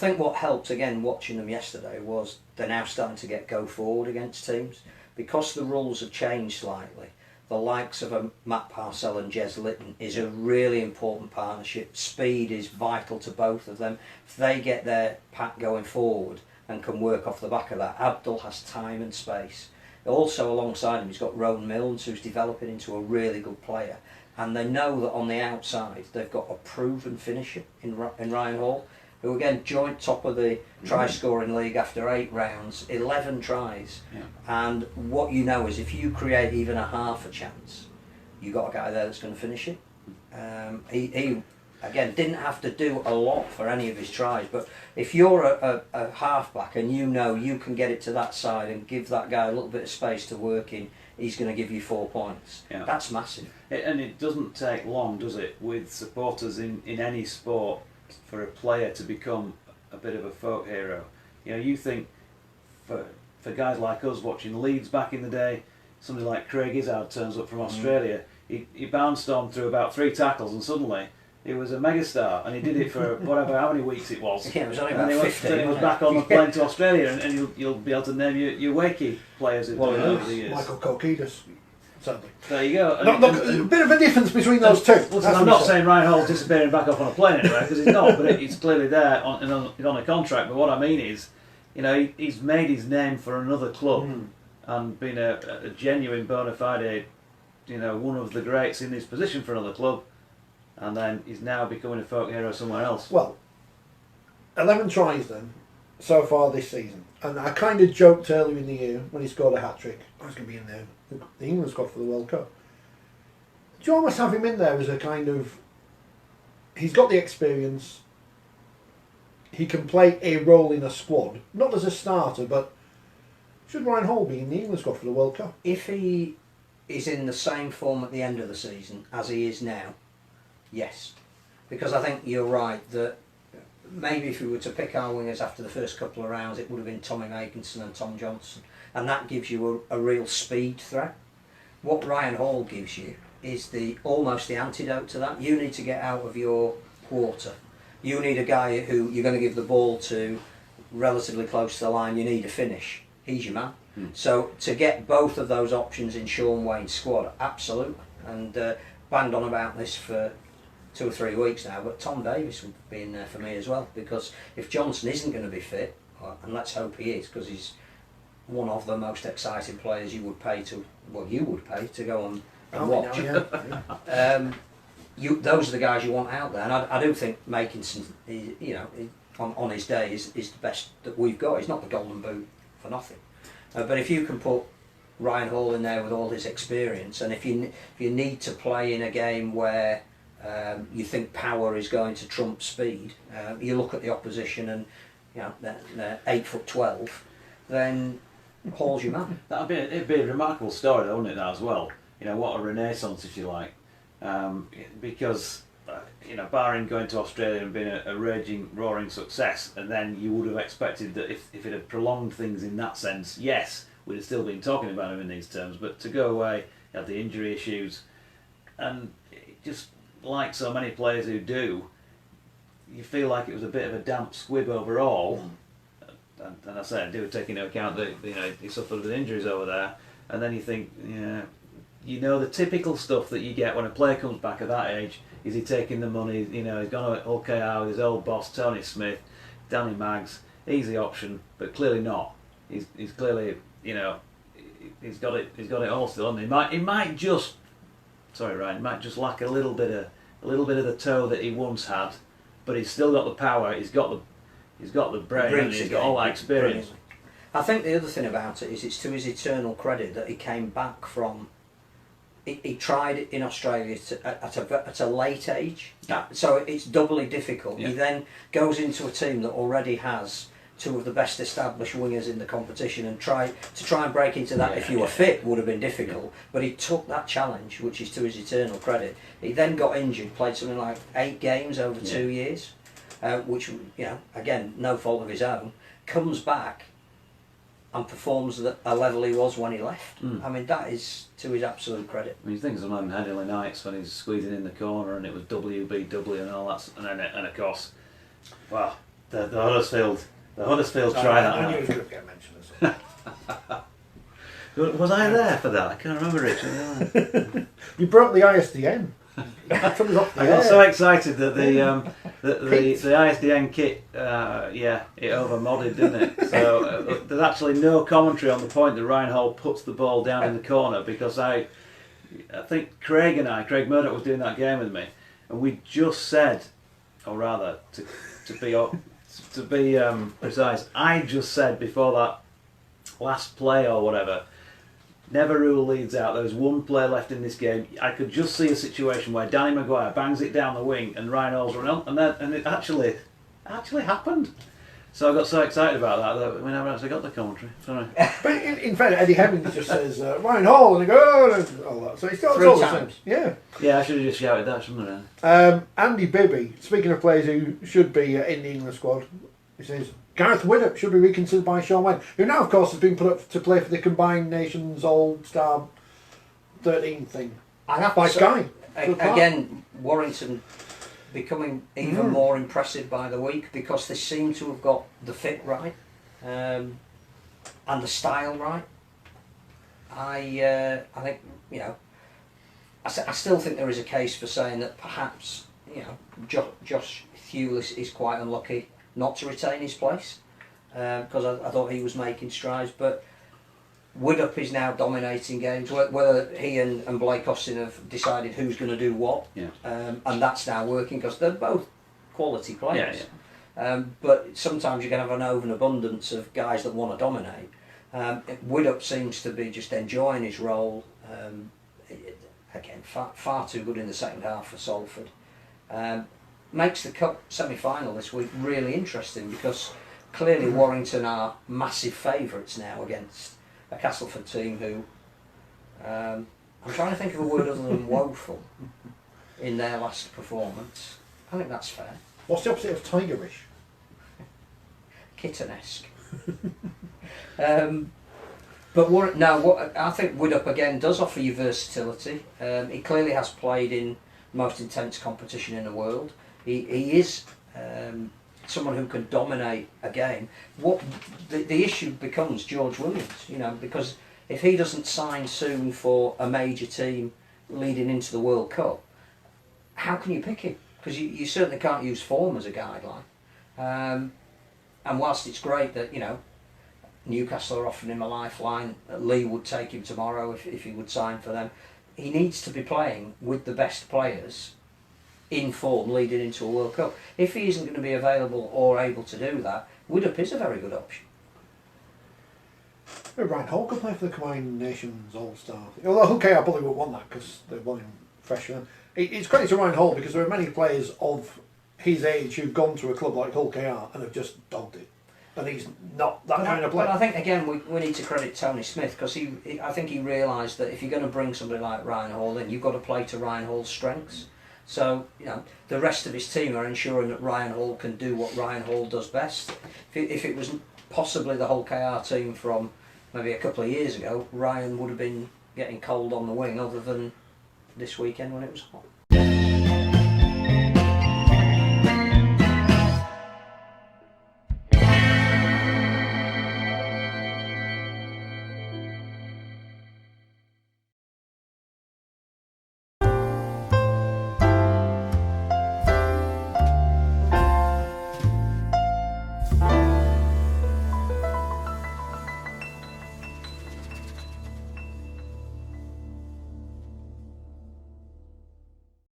think what helped, again, watching them yesterday, was they're now starting to get go forward against teams. Because the rules have changed slightly, the likes of a Matt Parcell and Jez Litton is a really important partnership. Speed is vital to both of them. If they get their pack going forward and can work off the back of that, Abdul has time and space. Also alongside him he's got Rowan Milnes, who's developing into a really good player. And they know that on the outside they've got a proven finisher in Ryan Hall, who again joined top of the try scoring league after 8 rounds, 11 tries. Yeah. And what you know is if you create even a half a chance, you've got a guy there that's going to finish it. He again didn't have to do a lot for any of his tries, but if you're a halfback and you know you can get it to that side and give that guy a little bit of space to work in, he's going to give you 4 points. Yeah. That's massive. And it doesn't take long, does it, with supporters in any sport, for a player to become a bit of a folk hero. You know, you think for guys like us watching Leeds back in the day, somebody like Craig Izzard turns up from Australia, he bounced on through about 3 tackles and suddenly he was a megastar, and he did it for whatever, how many weeks it was. Yeah, it was only about 15. Then he was back on the plane to Australia, and you'll be able to name your Wakey players over the years. Michael Kokidas. Sadly. There you go. A bit of a difference between those two. Listen, I'm not saying Ryan Hall's disappearing back off on a plane anyway, because he's not, but it's clearly there on a contract. But what I mean is, you know, he's made his name for another club and been a genuine bona fide, you know, one of the greats in his position for another club, and then he's now becoming a folk hero somewhere else. Well, 11 tries then, so far this season. And I kind of joked earlier in the year when he scored a hat-trick, I was going to be in there, the England squad for the World Cup. Do you almost have him in there as a kind of... He's got the experience, he can play a role in a squad, not as a starter, but should Ryan Hall be in the England squad for the World Cup? If he is in the same form at the end of the season as he is now, yes. Because I think you're right that maybe if we were to pick our wingers after the first couple of rounds, it would have been Tommy Makinson and Tom Johnson, and that gives you a real speed threat. What Ryan Hall gives you is almost the antidote to that. You need to get out of your quarter. You need a guy who you're going to give the ball to relatively close to the line. You need a finish. He's your man. So to get both of those options in Shaun Wane's squad, absolutely. And banged on about this for 2 or 3 weeks now, but Tom Davis would be in there for me as well, because if Johnson isn't going to be fit, and let's hope he is, because he's one of the most exciting players you would pay to go on and watch. Those are the guys you want out there, and I do think Makinson, you know, on his day is the best that we've got. He's not the golden boot for nothing, but if you can put Ryan Hall in there with all his experience, and if you need to play in a game where you think power is going to trump speed, you look at the opposition and, you know, they're 8'12", then Hall's your man. It'd be a remarkable story, though, wouldn't it, that as well? You know, what a renaissance, if you like, because you know, barring going to Australia and being a raging, roaring success, and then you would have expected that if it had prolonged things in that sense, yes, we'd have still been talking about him in these terms. But to go away, you have the injury issues, and just like so many players who do, you feel like it was a bit of a damp squib overall. And I say I do take into account that, you know, he suffered with injuries over there, and then you think, yeah, you know, the typical stuff that you get when a player comes back at that age. Is he taking the money? You know, he's gone to OKR with his old boss Tony Smith, Danny Maggs, easy option, but clearly not. He's clearly, you know, he's got it all still. And he might just, sorry Ryan, he might just lack a little bit of the toe that he once had, but he's still got the power. He's got the brain, and he's got all that experience. Brilliant. I think the other thing about it is it's to his eternal credit that he came back from. He tried it in Australia at a late age, so it's doubly difficult. Yeah. He then goes into a team that already has 2 of the best established wingers in the competition, and try and break into that if you were fit would have been difficult. Yeah. But he took that challenge, which is to his eternal credit. He then got injured, played something like 8 games over 2 years, which, you know, again, no fault of his own. Comes back and performs at a level he was when he left. I mean, that is to his absolute credit. I mean, you think of some Headingley nights when he's squeezing in the corner and it was WBW and all that, and of course, well, The Huddersfield I try knew he was that. going to get mentioned as well. Was I there for that? I can't remember, Richard. You broke the ISDN. Took us off the I got air. so excited that the ISDN kit, it over-modded, didn't it? So there's actually no commentary on the point that Ryan Hall puts the ball down in the corner, because I think Craig Murdoch was doing that game with me, and we just said, or rather, to be precise, I just said before that last play or whatever, never rule Leeds out. There was one play left in this game. I could just see a situation where Danny Maguire bangs it down the wing and Ryan Hall's run on, and it actually happened. So I got so excited about that we never actually got the commentary. Sorry. But in fact, Eddie Hemmings just says Ryan Hall, and they go, oh, and all that. So it's all the same. Yeah. Yeah, I should have just shouted that, shouldn't I? Andy Bibby, speaking of players who should be in the England squad, he says Gareth Widdop should be reconsidered by Shaun Wane, who now, of course, has been put up to play for the Combined Nations All-Star 13 thing by Sky. Again, Warrington becoming even more impressive by the week, because they seem to have got the fit right and the style right. I think, you know, I still think there is a case for saying that perhaps, you know, Josh Hewlett is quite unlucky not to retain his place, because I thought he was making strides, but Widdop is now dominating games. Whether he and Blake Austin have decided who's going to do what, and that's now working, because they're both quality players. But sometimes you can have an overabundance of guys that want to dominate. Widdop seems to be just enjoying his role. Again, far too good in the second half for Salford. Makes the cup semi-final this week really interesting, because clearly Warrington are massive favourites now against a Castleford team who I'm trying to think of a word other than woeful in their last performance. I think that's fair. What's the opposite of tigerish? Kittenesque. But I think Widdop again does offer you versatility. He clearly has played in the most intense competition in the world. He is someone who can dominate a game. What the issue becomes George Williams, you know, because if he doesn't sign soon for a major team leading into the World Cup, how can you pick him? Because you certainly can't use form as a guideline. And whilst it's great that, you know, Newcastle are offering him a lifeline, Lee would take him tomorrow if he would sign for them, he needs to be playing with the best players in form leading into a World Cup. If he isn't going to be available or able to do that, Widdop is a very good option. Ryan Hall could play for the Combined Nations All-Star. Although Hull KR probably won't want that because they want him freshman. It's credit to Ryan Hall, because there are many players of his age who've gone to a club like Hull KR and have just dogged it. And he's not that kind of player. But I think, again, we need to credit Tony Smith, because I think he realised that if you're going to bring somebody like Ryan Hall in, you've got to play to Ryan Hall's strengths. So, you know, the rest of his team are ensuring that Ryan Hall can do what Ryan Hall does best. If it was possibly the Hull KR team from maybe a couple of years ago, Ryan would have been getting cold on the wing, other than this weekend when it was hot.